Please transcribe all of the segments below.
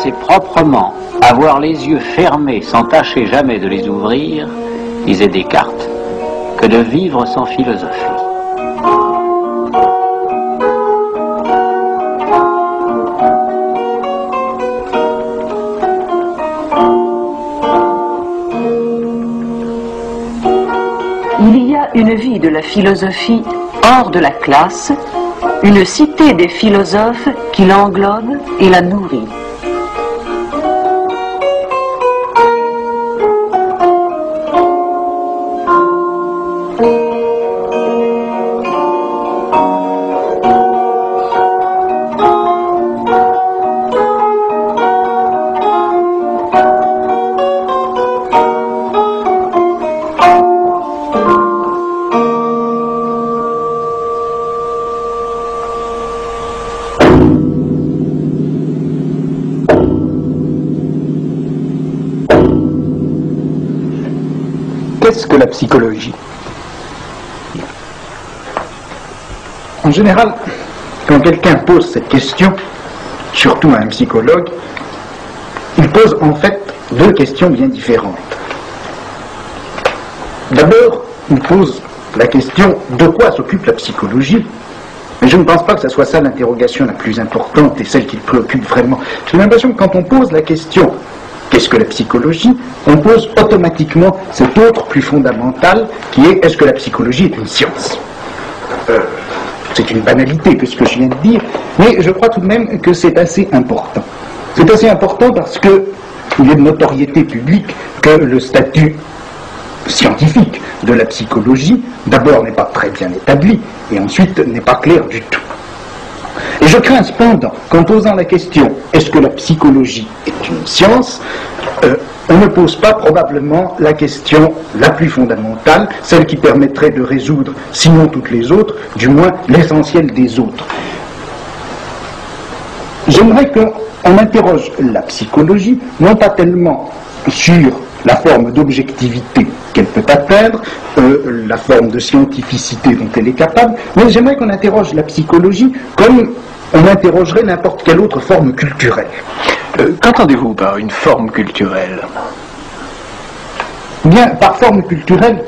c'est proprement avoir les yeux fermés sans tâcher jamais de les ouvrir, disait Descartes, que de vivre sans philosophie. Il y a une vie de la philosophie hors de la classe, une cité des philosophes qui l'englobe et la nourrit. Qu'est-ce que la psychologie? En général, quand quelqu'un pose cette question, surtout à un psychologue, il pose en fait deux questions bien différentes. D'abord, il pose la question de quoi s'occupe la psychologie. Mais je ne pense pas que ce soit ça l'interrogation la plus importante et celle qui le préoccupe vraiment. J'ai l'impression que quand on pose la question qu'est-ce que la psychologie, on pose automatiquement cet autre plus fondamental qui est est-ce que la psychologie est une science? C'est une banalité que ce que je viens de dire, mais je crois tout de même que c'est assez important. C'est assez important parce que il est de notoriété publique que le statut scientifique de la psychologie, d'abord n'est pas très bien établi, et ensuite n'est pas clair du tout. Et je crains cependant qu'en posant la question est-ce que la psychologie est une science, on ne pose pas probablement la question la plus fondamentale, celle qui permettrait de résoudre, sinon toutes les autres, du moins l'essentiel des autres. J'aimerais qu'on interroge la psychologie, non pas tellement sur la forme d'objectivité qu'elle peut atteindre, la forme de scientificité dont elle est capable, mais j'aimerais qu'on interroge la psychologie comme on interrogerait n'importe quelle autre forme culturelle. Qu'entendez-vous par une forme culturelle? Bien, par forme culturelle,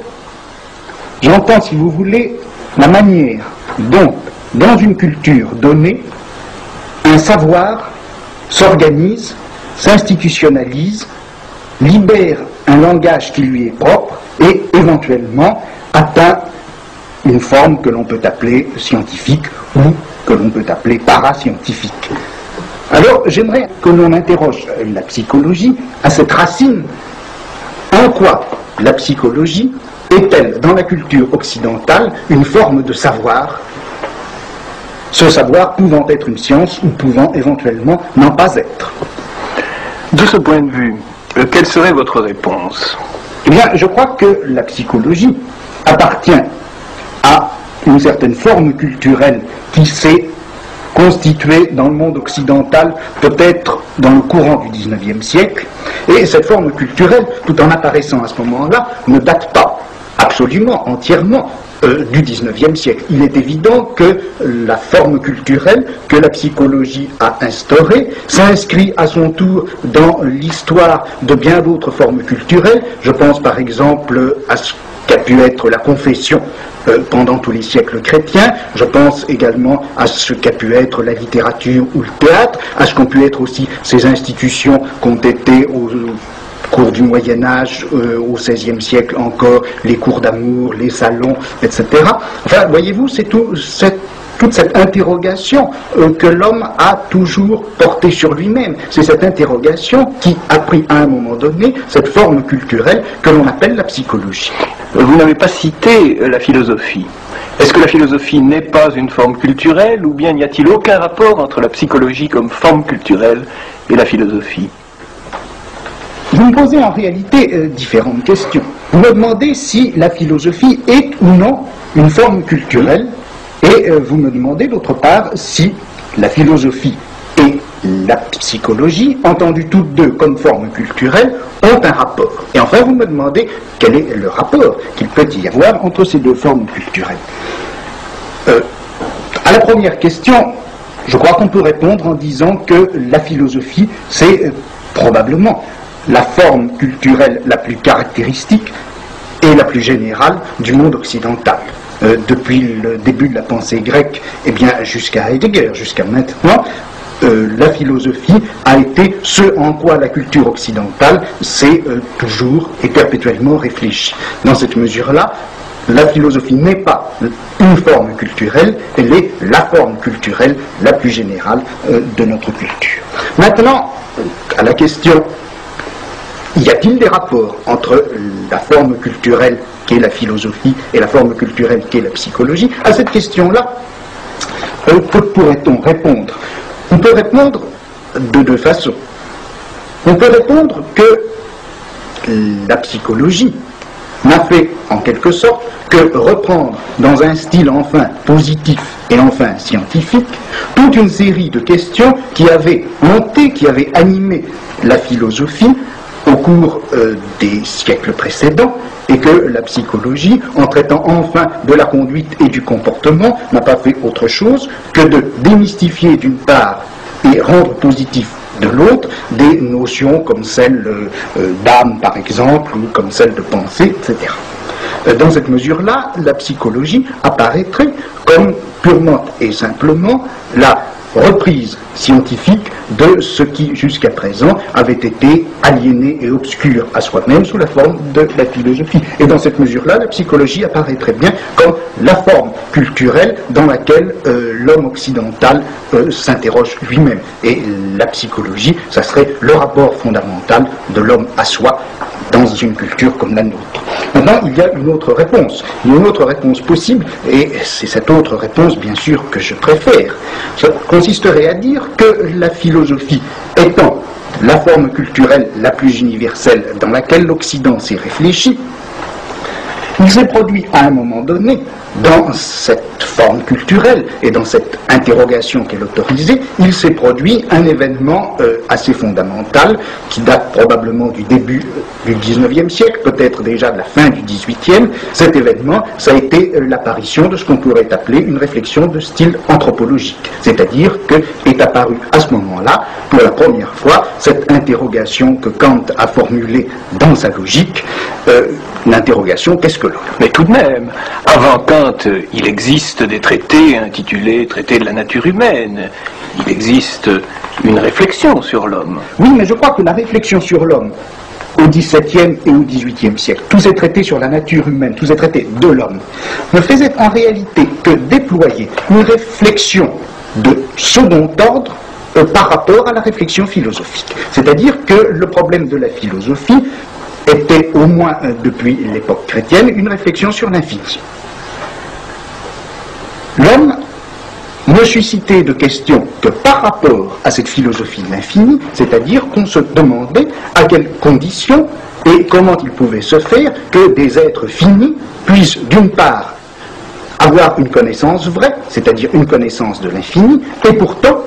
j'entends, si vous voulez, la manière dont, dans une culture donnée, un savoir s'organise, s'institutionnalise, libère un langage qui lui est propre et éventuellement atteint une forme que l'on peut appeler scientifique ou que l'on peut appeler parascientifique. Alors j'aimerais que l'on interroge la psychologie à cette racine. En quoi la psychologie est-elle dans la culture occidentale une forme de savoir, ce savoir pouvant être une science ou pouvant éventuellement n'en pas être? De ce point de vue, quelle serait votre réponse? Eh bien, je crois que la psychologie appartient à une certaine forme culturelle qui s'est constituée dans le monde occidental, peut-être dans le courant du XIXe siècle, et cette forme culturelle, tout en apparaissant à ce moment-là, ne date pas absolument, entièrement du XIXe siècle. Il est évident que la forme culturelle que la psychologie a instaurée s'inscrit à son tour dans l'histoire de bien d'autres formes culturelles. Je pense par exemple à ce qu'a pu être la confession pendant tous les siècles chrétiens. Je pense également à ce qu'a pu être la littérature ou le théâtre, à ce qu'ont pu être aussi ces institutions qu'ont été au cours du Moyen-Âge, au XVIe siècle encore, les cours d'amour, les salons, etc. Enfin, voyez-vous, c'est toute cette interrogation que l'homme a toujours portée sur lui-même. C'est cette interrogation qui a pris à un moment donné cette forme culturelle que l'on appelle la psychologie. Vous n'avez pas cité la philosophie. Est-ce que la philosophie n'est pas une forme culturelle, ou bien n'y a-t-il aucun rapport entre la psychologie comme forme culturelle et la philosophie? Vous me posez en réalité différentes questions. Vous me demandez si la philosophie est ou non une forme culturelle, et vous me demandez d'autre part si la philosophie et la psychologie, entendues toutes deux comme forme culturelle, ont un rapport. Et enfin, vous me demandez quel est le rapport qu'il peut y avoir entre ces deux formes culturelles. À la première question, Je crois qu'on peut répondre en disant que la philosophie, c'est probablement la forme culturelle la plus caractéristique et la plus générale du monde occidental. Depuis le début de la pensée grecque, eh bien, jusqu'à Heidegger, jusqu'à maintenant, la philosophie a été ce en quoi la culture occidentale s'est toujours et perpétuellement réfléchie. Dans cette mesure-là, la philosophie n'est pas une forme culturelle, elle est la forme culturelle la plus générale de notre culture. Maintenant, à la question, y a-t-il des rapports entre la forme culturelle qu'est la philosophie et la forme culturelle qu'est la psychologie? À cette question-là, que pourrait-on répondre? On peut répondre de deux façons. On peut répondre que la psychologie n'a fait en quelque sorte que reprendre dans un style enfin positif et enfin scientifique toute une série de questions qui avaient monté, qui avaient animé la philosophie au cours des siècles précédents, et que la psychologie, en traitant enfin de la conduite et du comportement, n'a pas fait autre chose que de démystifier d'une part et rendre positif de l'autre des notions comme celle d'âme par exemple, ou comme celle de pensée, etc. Dans cette mesure-là, la psychologie apparaîtrait comme purement et simplement la reprise scientifique de ce qui jusqu'à présent avait été aliéné et obscur à soi-même sous la forme de la philosophie. Et dans cette mesure-là, la psychologie apparaîtrait bien comme la forme culturelle dans laquelle l'homme occidental s'interroge lui-même. Et la psychologie, ça serait le rapport fondamental de l'homme à soi dans une culture comme la nôtre. Maintenant, il y a une autre réponse. Il y a une autre réponse possible, et c'est cette autre réponse, bien sûr, que je préfère. Ça consisterait à dire que la philosophie étant la forme culturelle la plus universelle dans laquelle l'Occident s'est réfléchi, il s'est produit à un moment donné, dans cette forme culturelle et dans cette interrogation qu'elle autorisait, il s'est produit un événement assez fondamental qui date probablement du début du XIXe siècle, peut-être déjà de la fin du XVIIIe. Cet événement, ça a été l'apparition de ce qu'on pourrait appeler une réflexion de style anthropologique, c'est-à-dire que est apparue à ce moment-là, pour la première fois, cette interrogation que Kant a formulée dans sa logique, l'interrogation qu'est-ce que l'homme? Mais tout de même, avant Kant, il existe des traités intitulés Traités de la nature humaine. Il existe une réflexion sur l'homme. Oui, mais je crois que la réflexion sur l'homme, au XVIIe et au XVIIIe siècle, tous ces traités sur la nature humaine, tous ces traités de l'homme, ne faisaient en réalité que déployer une réflexion de second ordre par rapport à la réflexion philosophique. C'est-à-dire que le problème de la philosophie était, au moins depuis l'époque chrétienne, une réflexion sur l'infini. L'homme ne suscitait de questions que par rapport à cette philosophie de l'infini, c'est-à-dire qu'on se demandait à quelles conditions et comment il pouvait se faire que des êtres finis puissent d'une part avoir une connaissance vraie, c'est-à-dire une connaissance de l'infini, et pourtant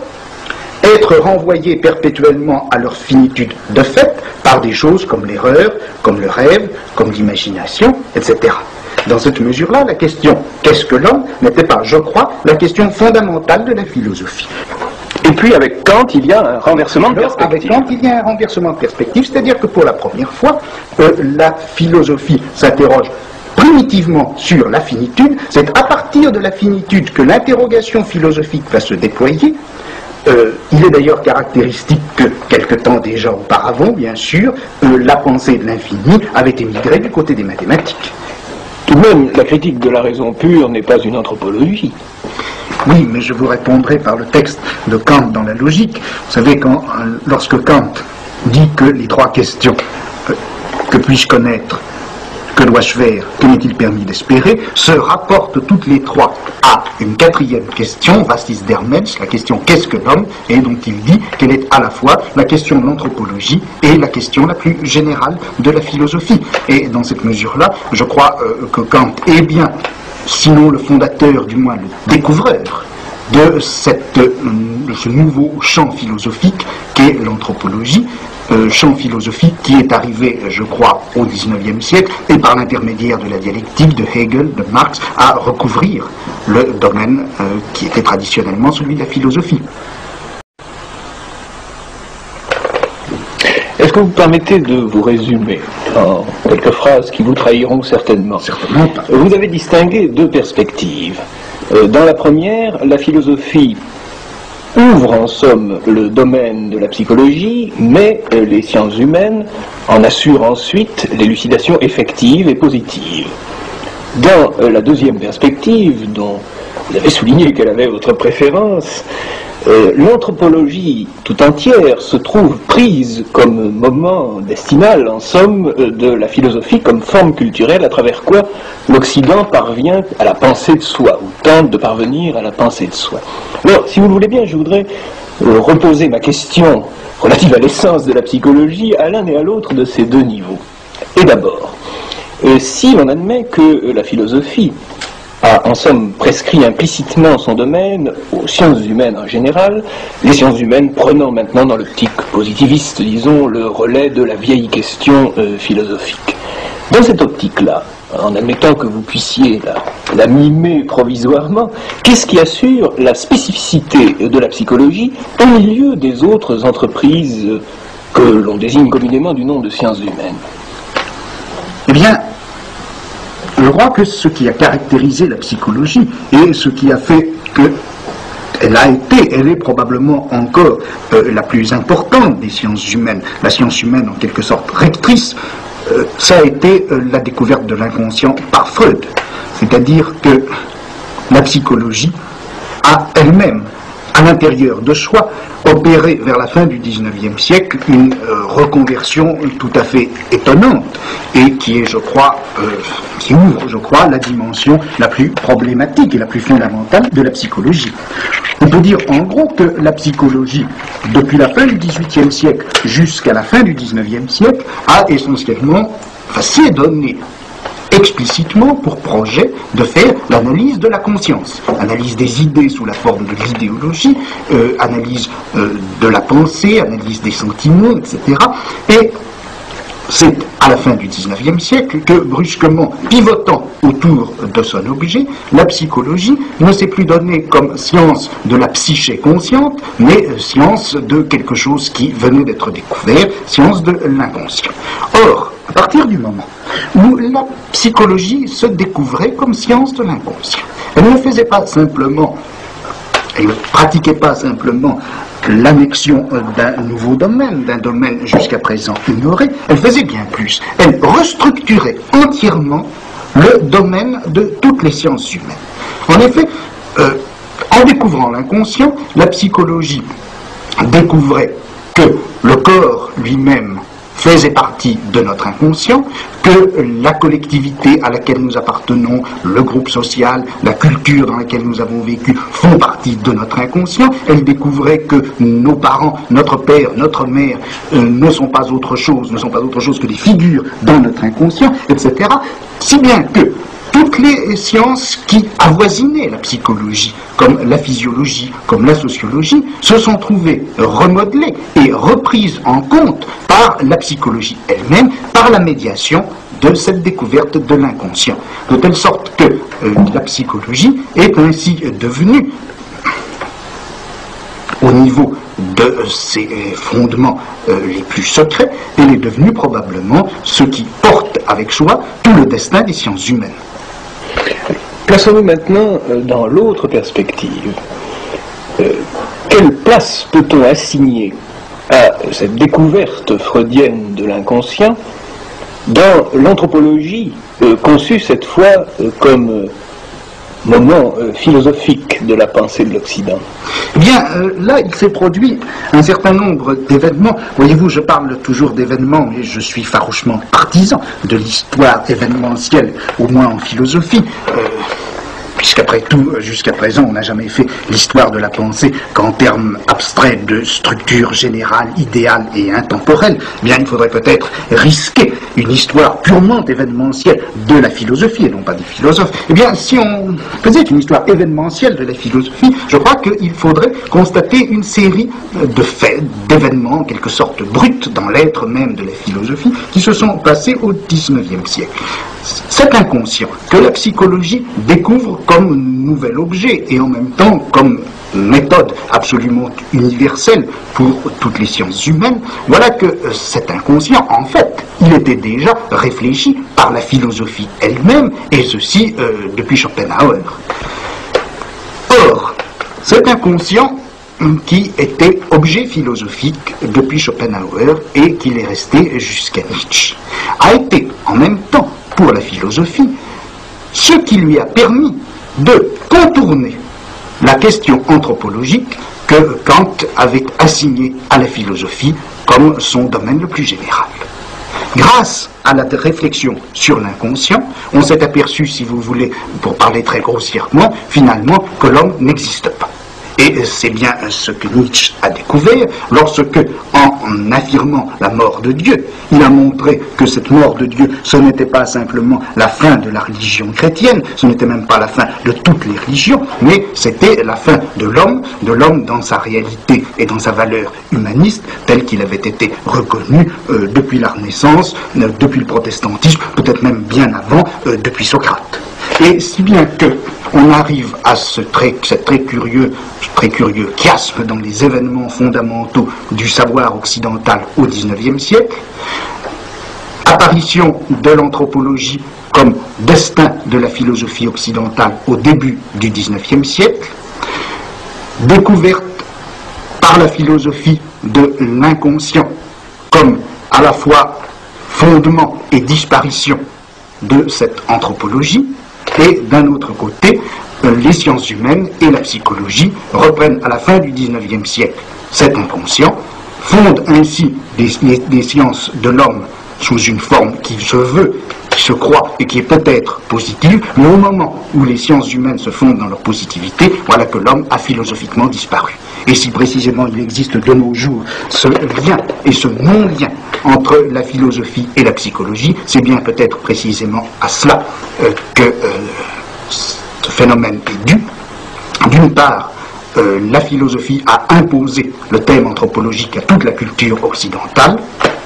être renvoyés perpétuellement à leur finitude de fait par des choses comme l'erreur, comme le rêve, comme l'imagination, etc. Dans cette mesure-là, la question « qu'est-ce que l'homme » n'était pas, je crois, la question fondamentale de la philosophie. Et puis avec Kant, il y a un renversement de perspective. Avec Kant, il y a un renversement de perspective, c'est-à-dire que pour la première fois, la philosophie s'interroge primitivement sur la finitude. C'est à partir de la finitude que l'interrogation philosophique va se déployer. Il est d'ailleurs caractéristique que, quelque temps déjà auparavant, bien sûr, la pensée de l'infini avait émigré du côté des mathématiques. Tout de même, la critique de la raison pure n'est pas une anthropologie. Oui, mais je vous répondrai par le texte de Kant dans la logique. Vous savez, lorsque Kant dit que les trois questions, que puis-je connaître, que dois-je faire, que m'est-il permis d'espérer, se rapportent toutes les trois à une quatrième question, Vastis Dermens, la question qu'est-ce que l'homme, et dont il dit qu'elle est à la fois la question de l'anthropologie et la question la plus générale de la philosophie. Et dans cette mesure-là, je crois que Kant est bien, sinon le fondateur, du moins le découvreur de ce nouveau champ philosophique qu'est l'anthropologie. champ philosophique qui est arrivé, je crois, au XIXe siècle, et par l'intermédiaire de la dialectique, de Hegel, de Marx, à recouvrir le domaine qui était traditionnellement celui de la philosophie. Est-ce que vous permettez de vous résumer en quelques phrases qui vous trahiront certainement? Certainement pas. Vous avez distingué deux perspectives. Dans la première, la philosophie ouvre en somme le domaine de la psychologie, mais les sciences humaines en assurent ensuite l'élucidation effective et positive. Dans la deuxième perspective, dont vous avez souligné qu'elle avait votre préférence, l'anthropologie tout entière se trouve prise comme moment destinal, en somme, de la philosophie comme forme culturelle à travers quoi l'Occident parvient à la pensée de soi, ou tente de parvenir à la pensée de soi. Alors, si vous le voulez bien, je voudrais reposer ma question relative à l'essence de la psychologie à l'un et à l'autre de ces deux niveaux. Et d'abord, si l'on admet que la philosophie a en somme prescrit implicitement son domaine aux sciences humaines en général, les sciences humaines prenant maintenant dans l'optique positiviste, disons, le relais de la vieille question philosophique. Dans cette optique-là, en admettant que vous puissiez la mimer provisoirement, qu'est-ce qui assure la spécificité de la psychologie au milieu des autres entreprises que l'on désigne communément du nom de sciences humaines? Eh bien, je crois que ce qui a caractérisé la psychologie et ce qui a fait qu'elle elle est probablement encore la plus importante des sciences humaines, la science humaine en quelque sorte rectrice, ça a été la découverte de l'inconscient par Freud. C'est-à-dire que la psychologie a elle-même, à l'intérieur de soi, opéré vers la fin du XIXe siècle une reconversion tout à fait étonnante et qui est, je crois, qui ouvre, je crois, la dimension la plus problématique et la plus fondamentale de la psychologie. On peut dire en gros que la psychologie, depuis la fin du XVIIIe siècle jusqu'à la fin du XIXe siècle, a essentiellement, s'est donné explicitement pour projet de faire l'analyse de la conscience, analyse des idées sous la forme de l'idéologie, analyse de la pensée, analyse des sentiments, etc. Et c'est à la fin du XIXe siècle que, brusquement, pivotant autour de son objet, la psychologie ne s'est plus donnée comme science de la psyché consciente, mais science de quelque chose qui venait d'être découvert, science de l'inconscient. Or, à partir du moment où la psychologie se découvrait comme science de l'inconscient, elle ne faisait pas simplement, elle ne pratiquait pas simplement l'annexion d'un nouveau domaine, d'un domaine jusqu'à présent ignoré, elle faisait bien plus. Elle restructurait entièrement le domaine de toutes les sciences humaines. En effet, en découvrant l'inconscient, la psychologie découvrait que le corps lui-même faisait partie de notre inconscient, que la collectivité à laquelle nous appartenons, le groupe social, la culture dans laquelle nous avons vécu font partie de notre inconscient. Elle découvrait que nos parents, notre père, notre mère ne sont pas autre chose que des figures dans notre inconscient, etc. Si bien que toutes les sciences qui avoisinaient la psychologie, comme la physiologie, comme la sociologie, se sont trouvées remodelées et reprises en compte par la psychologie elle-même, par la médiation de cette découverte de l'inconscient. De telle sorte que la psychologie est ainsi devenue, au niveau de ses fondements les plus secrets, elle est devenue probablement ce qui porte avec soi tout le destin des sciences humaines. Plaçons-nous maintenant dans l'autre perspective. Quelle place peut-on assigner à cette découverte freudienne de l'inconscient dans l'anthropologie conçue cette fois comme moment philosophique de la pensée de l'Occident? Eh bien, là, il s'est produit un certain nombre d'événements. Voyez-vous, je parle toujours d'événements, mais je suis farouchement partisan de l'histoire événementielle, au moins en philosophie. Puisqu'après tout, jusqu'à présent, on n'a jamais fait l'histoire de la pensée qu'en termes abstraits de structure générale, idéale et intemporelle, eh bien, il faudrait peut-être risquer une histoire purement événementielle de la philosophie et non pas des philosophes, eh bien, si on faisait une histoire événementielle de la philosophie, je crois qu'il faudrait constater une série de faits, d'événements en quelque sorte bruts dans l'être même de la philosophie qui se sont passés au XIXe siècle. Cet inconscient que la psychologie découvre comme nouvel objet et en même temps comme méthode absolument universelle pour toutes les sciences humaines, voilà que cet inconscient, en fait, il était déjà réfléchi par la philosophie elle-même, et ceci depuis Schopenhauer. Or, cet inconscient qui était objet philosophique depuis Schopenhauer et qu'il est resté jusqu'à Nietzsche, a été en même temps pour la philosophie ce qui lui a permis de contourner la question anthropologique que Kant avait assignée à la philosophie comme son domaine le plus général. Grâce à la réflexion sur l'inconscient, on s'est aperçu, si vous voulez, pour parler très grossièrement, finalement, que l'homme n'existe pas. Et c'est bien ce que Nietzsche a découvert lorsque, en affirmant la mort de Dieu, il a montré que cette mort de Dieu, ce n'était pas simplement la fin de la religion chrétienne, ce n'était même pas la fin de toutes les religions, mais c'était la fin de l'homme dans sa réalité et dans sa valeur humaniste, tel qu'il avait été reconnu depuis la Renaissance, depuis le protestantisme, peut-être même bien avant, depuis Socrate. Et si bien que on arrive à cette très curieux chiasme dans les événements fondamentaux du savoir occidental au XIXe siècle, apparition de l'anthropologie comme destin de la philosophie occidentale au début du XIXe siècle, découverte par la philosophie de l'inconscient comme à la fois fondement et disparition de cette anthropologie, et d'un autre côté, les sciences humaines et la psychologie reprennent à la fin du XIXe siècle cet inconscient, fondent ainsi des sciences de l'homme sous une forme qui se veut, qui se croit et qui est peut-être positive, mais au moment où les sciences humaines se fondent dans leur positivité, voilà que l'homme a philosophiquement disparu. Et si précisément il existe de nos jours ce lien et ce non-lien entre la philosophie et la psychologie, c'est bien peut-être précisément à cela que ce phénomène est dû. D'une part, la philosophie a imposé le thème anthropologique à toute la culture occidentale,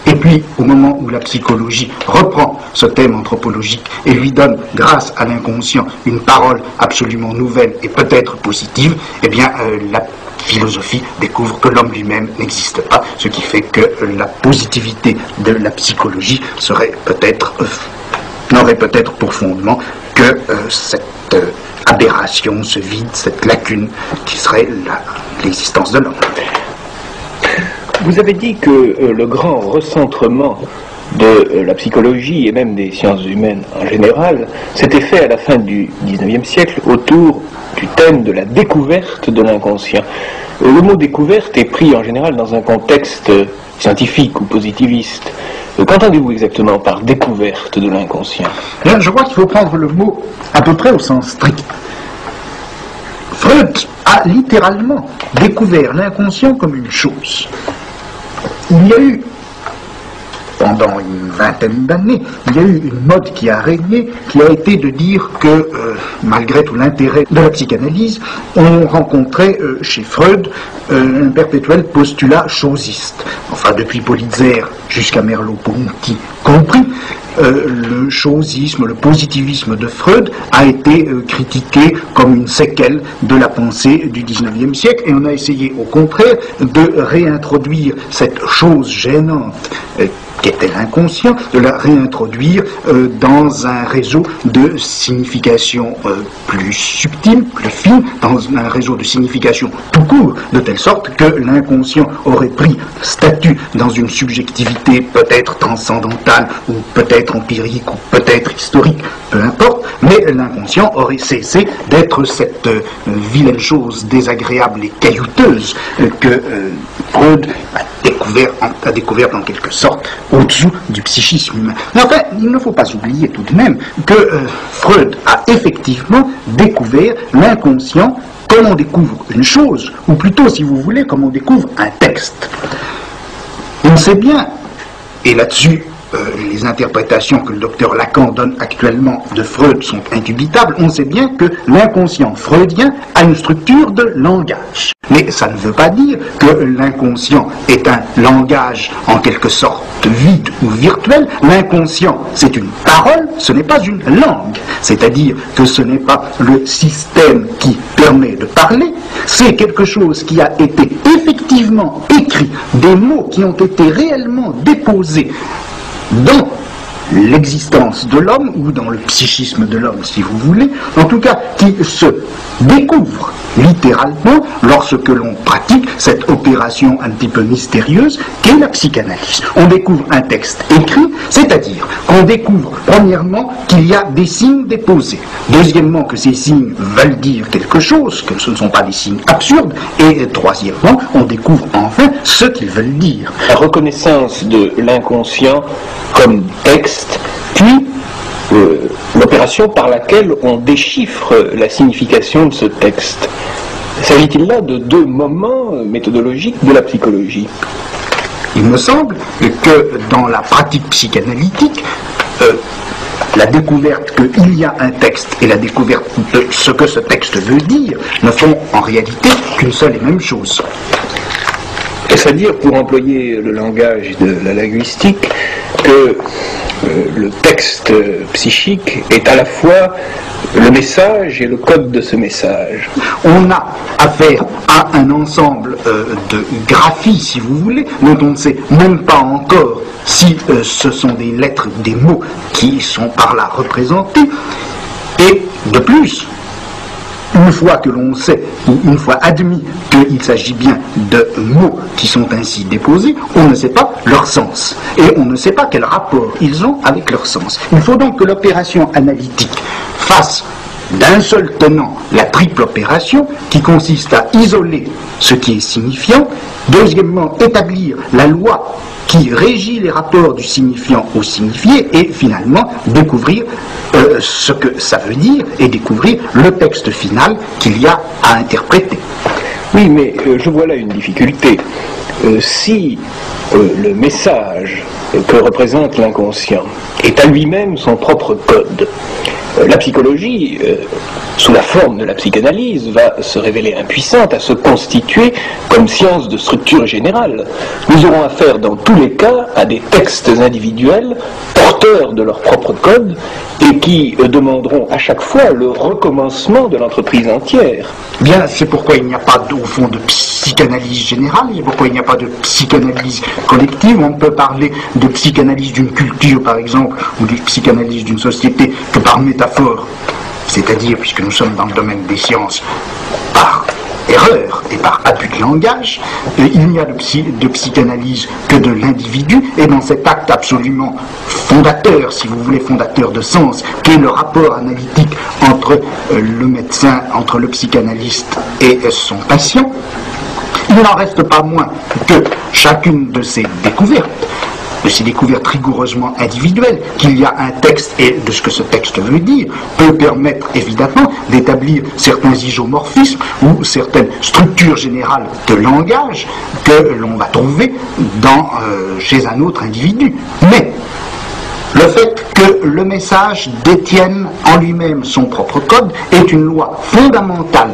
et puis au moment où la psychologie reprend ce thème anthropologique et lui donne, grâce à l'inconscient, une parole absolument nouvelle et peut-être positive, eh bien la philosophie découvre que l'homme lui-même n'existe pas, ce qui fait que la positivité de la psychologie n'aurait peut-être pour fondement que cette aberration, ce vide, cette lacune qui serait l'existence de l'homme. Vous avez dit que le grand recentrement de la psychologie et même des sciences humaines en général s'était fait à la fin du XIXe siècle autour du thème de la découverte de l'inconscient. Le mot découverte est pris en général dans un contexte scientifique ou positiviste. Qu'entendez-vous exactement par découverte de l'inconscient? Je crois qu'il faut prendre le mot à peu près au sens strict. Freud a littéralement découvert l'inconscient comme une chose. Il y a eu, pendant une vingtaine d'années, il y a eu une mode qui a régné, qui a été de dire que, malgré tout l'intérêt de la psychanalyse, on rencontrait chez Freud un perpétuel postulat chosiste. Enfin, depuis Politzer jusqu'à Merleau-Ponty compris, le chosisme, le positivisme de Freud a été critiqué comme une séquelle de la pensée du XIXe siècle, et on a essayé au contraire de réintroduire cette chose gênante qui était l'inconscient, de la réintroduire dans un réseau de signification plus subtile, plus fine, dans un réseau de signification tout court, de telle sorte que l'inconscient aurait pris statut dans une subjectivité peut-être transcendantale, ou peut-être empirique, ou peut-être historique, peu importe, mais l'inconscient aurait cessé d'être cette vilaine chose désagréable et caillouteuse que Freud a découvert en quelque sorte au-dessous du psychisme humain. Mais enfin, il ne faut pas oublier tout de même que Freud a effectivement découvert l'inconscient comme on découvre une chose, ou plutôt, si vous voulez, comme on découvre un texte. On sait bien, et là-dessus, les interprétations que le docteur Lacan donne actuellement de Freud sont indubitables, on sait bien que l'inconscient freudien a une structure de langage. Mais ça ne veut pas dire que l'inconscient est un langage en quelque sorte vide ou virtuel. L'inconscient, c'est une parole, ce n'est pas une langue. C'est-à-dire que ce n'est pas le système qui permet de parler, c'est quelque chose qui a été effectivement écrit, des mots qui ont été réellement déposés dans l'existence de l'homme, ou dans le psychisme de l'homme, si vous voulez, en tout cas qui se découvre littéralement lorsque l'on pratique cette opération un petit peu mystérieuse qu'est la psychanalyse. On découvre un texte écrit, c'est-à-dire qu'on découvre premièrement qu'il y a des signes déposés, deuxièmement que ces signes veulent dire quelque chose, que ce ne sont pas des signes absurdes, et troisièmement on découvre enfin ce qu'ils veulent dire. La reconnaissance de l'inconscient comme texte, puis l'opération par laquelle on déchiffre la signification de ce texte. S'agit-il là de deux moments méthodologiques de la psychologie? Il me semble que dans la pratique psychanalytique, la découverte qu'il y a un texte et la découverte de ce que ce texte veut dire ne font en réalité qu'une seule et même chose. Est-ce à dire, pour employer le langage de la linguistique, que le texte psychique est à la fois le message et le code de ce message? On a affaire à un ensemble de graphies, si vous voulez, dont on ne sait même pas encore si ce sont des lettres, des mots qui sont par là représentés. Et de plus, une fois que l'on sait, ou une fois admis qu'il s'agit bien de mots qui sont ainsi déposés, on ne sait pas leur sens. Et on ne sait pas quel rapport ils ont avec leur sens. Il faut donc que l'opération analytique fasse d'un seul tenant la triple opération qui consiste à isoler ce qui est signifiant, deuxièmement établir la loi qui régit les rapports du signifiant au signifié, et finalement découvrir ce que ça veut dire et découvrir le texte final qu'il y a à interpréter. Oui, mais je vois là une difficulté. Si le message que représente l'inconscient est à lui-même son propre code, la psychologie, sous la forme de la psychanalyse, va se révéler impuissante à se constituer comme science de structure générale. Nous aurons affaire dans tous les cas à des textes individuels porteurs de leur propre code et qui demanderont à chaque fois le recommencement de l'entreprise entière. Bien, c'est pourquoi il n'y a pas au fond de psychanalyse générale, c'est pourquoi il n'y a pas de psychanalyse collective. On ne peut parler de psychanalyse d'une culture, par exemple, ou de psychanalyse d'une société que par métaphore, c'est-à-dire, puisque nous sommes dans le domaine des sciences, par erreur et par abus de langage. Il n'y a de psychanalyse que de l'individu, et dans cet acte absolument fondateur, si vous voulez, fondateur de sens, qui est le rapport analytique entre le médecin, entre le psychanalyste et son patient, il n'en reste pas moins que chacune de ces découvertes rigoureusement individuelles, qu'il y a un texte et de ce que ce texte veut dire, peut permettre évidemment d'établir certains isomorphismes ou certaines structures générales de langage que l'on va trouver chez un autre individu. Mais le fait que le message détienne en lui-même son propre code est une loi fondamentale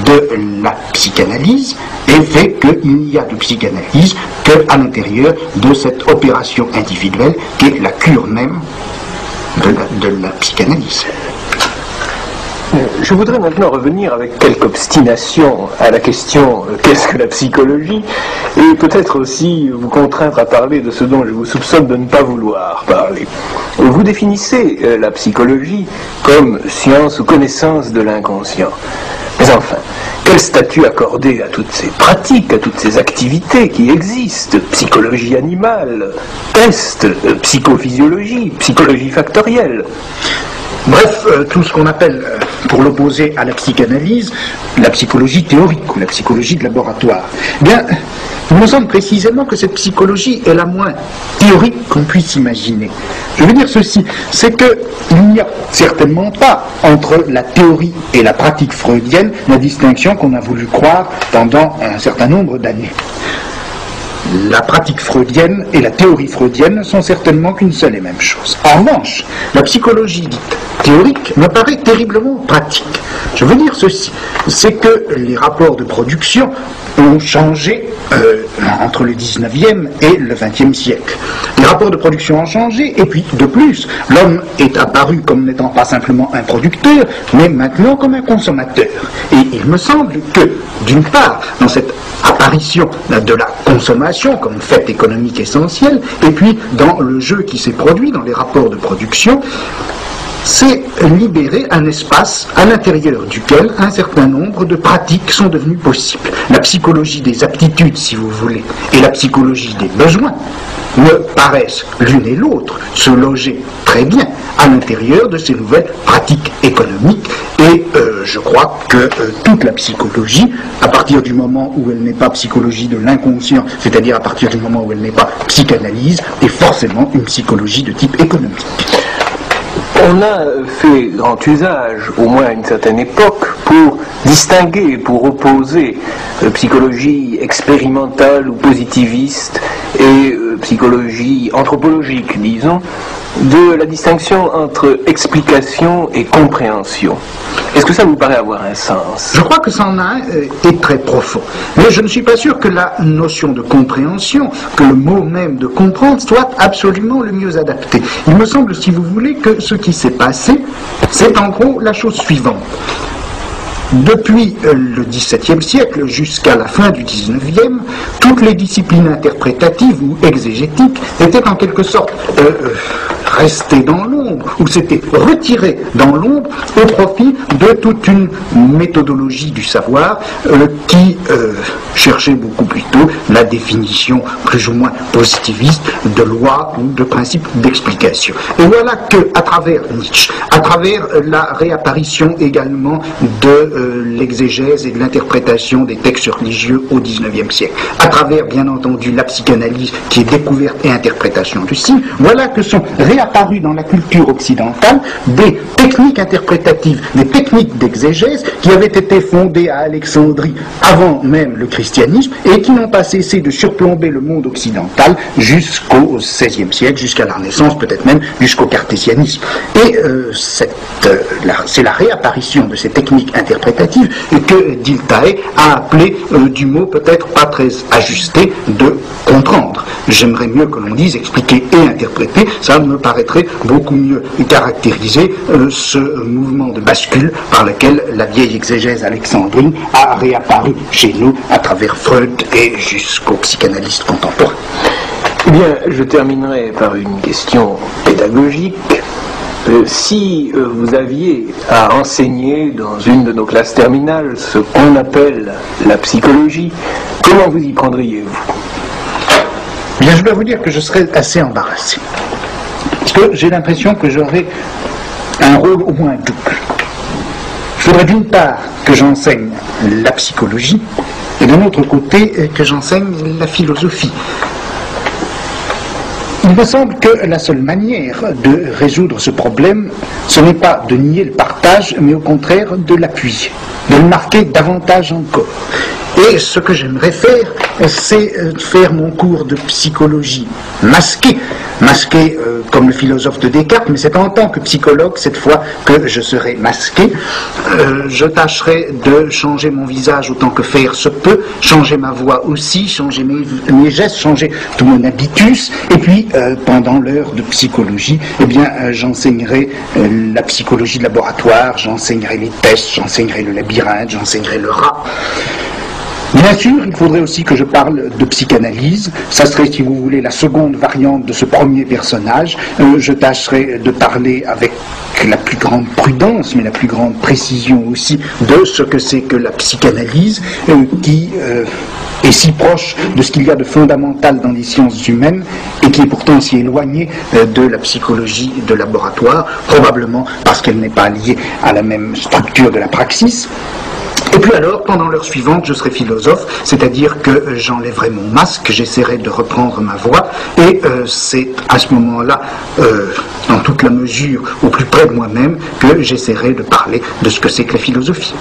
de la psychanalyse et fait qu'il n'y a de psychanalyse qu'à l'intérieur de cette opération individuelle qui est la cure même de la psychanalyse. Je voudrais maintenant revenir avec quelque obstination à la question qu'est-ce que la psychologie, et peut-être aussi vous contraindre à parler de ce dont je vous soupçonne de ne pas vouloir parler. Vous définissez la psychologie comme science ou connaissance de l'inconscient. Mais enfin, quel statut accorder à toutes ces pratiques, à toutes ces activités qui existent? Psychologie animale, tests, psychophysiologie, psychologie factorielle. Bref, tout ce qu'on appelle, pour l'opposer à la psychanalyse, la psychologie théorique ou la psychologie de laboratoire. Bien, il me semble précisément que cette psychologie est la moins théorique qu'on puisse imaginer. Je veux dire ceci, c'est qu'il n'y a certainement pas entre la théorie et la pratique freudienne la distinction qu'on a voulu croire pendant un certain nombre d'années. la pratique freudienne et la théorie freudienne ne sont certainement qu'une seule et même chose. En revanche, la psychologie dite théorique me paraît terriblement pratique. Je veux dire ceci, c'est que les rapports de production ont changé entre le 19e et le 20e siècle. Les rapports de production ont changé, et puis de plus, l'homme est apparu comme n'étant pas simplement un producteur, mais maintenant comme un consommateur. Et il me semble que, d'une part, dans cette apparition de la consommation comme fait économique essentiel, et puis dans le jeu qui s'est produit dans les rapports de production, c'est libérer un espace à l'intérieur duquel un certain nombre de pratiques sont devenues possibles. La psychologie des aptitudes, si vous voulez, et la psychologie des besoins me paraissent l'une et l'autre se loger très bien à l'intérieur de ces nouvelles pratiques économiques, et je crois que toute la psychologie, à partir du moment où elle n'est pas psychologie de l'inconscient, c'est-à-dire à partir du moment où elle n'est pas psychanalyse, est forcément une psychologie de type économique. On a fait grand usage, au moins à une certaine époque, pour distinguer, pour opposer psychologie expérimentale ou positiviste et psychologie anthropologique, disons, de la distinction entre explication et compréhension. Est-ce que ça vous paraît avoir un sens? Je crois que ça en a un et très profond. Mais je ne suis pas sûr que la notion de compréhension, que le mot même de comprendre, soit absolument le mieux adapté. Il me semble, si vous voulez, que ce qui s'est passé, c'est en gros la chose suivante. Depuis le XVIIe siècle jusqu'à la fin du XIXe, toutes les disciplines interprétatives ou exégétiques étaient en quelque sorte restées dans l'ombre, ou s'étaient retirées dans l'ombre au profit de toute une méthodologie du savoir qui cherchait beaucoup plutôt la définition plus ou moins positiviste de lois ou de principes d'explication. Et voilà que, à travers Nietzsche, à travers la réapparition également de l'exégèse et de l'interprétation des textes religieux au XIXe siècle, à travers bien entendu la psychanalyse qui est découverte et interprétation du signe, voilà que sont réapparues dans la culture occidentale des techniques interprétatives, des techniques d'exégèse qui avaient été fondées à Alexandrie avant même le christianisme et qui n'ont pas cessé de surplomber le monde occidental jusqu'au XVIe siècle, jusqu'à la Renaissance, peut-être même jusqu'au cartésianisme. Et c'est la réapparition de ces techniques interprétatives que Dilthey a appelé du mot peut-être pas très ajusté de comprendre. J'aimerais mieux que l'on dise expliquer et interpréter, ça me paraîtrait beaucoup mieux caractériser ce mouvement de bascule par lequel la vieille exégèse alexandrine a réapparu chez nous à travers Freud et jusqu'aux psychanalystes contemporains. Eh bien, je terminerai par une question pédagogique. Si vous aviez à enseigner dans une de nos classes terminales ce qu'on appelle la psychologie, comment vous y prendriez-vous? Bien, je dois vous dire que je serais assez embarrassé. Parce que j'ai l'impression que j'aurais un rôle au moins double. Il faudrait d'une part que j'enseigne la psychologie, et d'un autre côté que j'enseigne la philosophie. Il me semble que la seule manière de résoudre ce problème, ce n'est pas de nier le partage, mais au contraire de l'appuyer, de le marquer davantage encore. Et ce que j'aimerais faire, c'est faire mon cours de psychologie masqué comme le philosophe de Descartes, mais c'est en tant que psychologue, cette fois, que je serai masqué. Je tâcherai de changer mon visage autant que faire se peut, changer ma voix aussi, changer mes gestes, changer tout mon habitus, et puis, pendant l'heure de psychologie, eh bien, j'enseignerai la psychologie de laboratoire, j'enseignerai les tests, j'enseignerai le labyrinthe, j'enseignerai le rat. Bien sûr, il faudrait aussi que je parle de psychanalyse. Ça serait, si vous voulez, la seconde variante de ce premier personnage. Je tâcherai de parler avec la plus grande prudence, mais la plus grande précision aussi, de ce que c'est que la psychanalyse, qui est si proche de ce qu'il y a de fondamental dans les sciences humaines, et qui est pourtant si éloignée de la psychologie de laboratoire, probablement parce qu'elle n'est pas liée à la même structure de la praxis. Et puis alors, pendant l'heure suivante, je serai philosophe, c'est-à-dire que j'enlèverai mon masque, j'essaierai de reprendre ma voix, et c'est à ce moment-là, dans toute la mesure, au plus près de moi-même, que j'essaierai de parler de ce que c'est que la philosophie.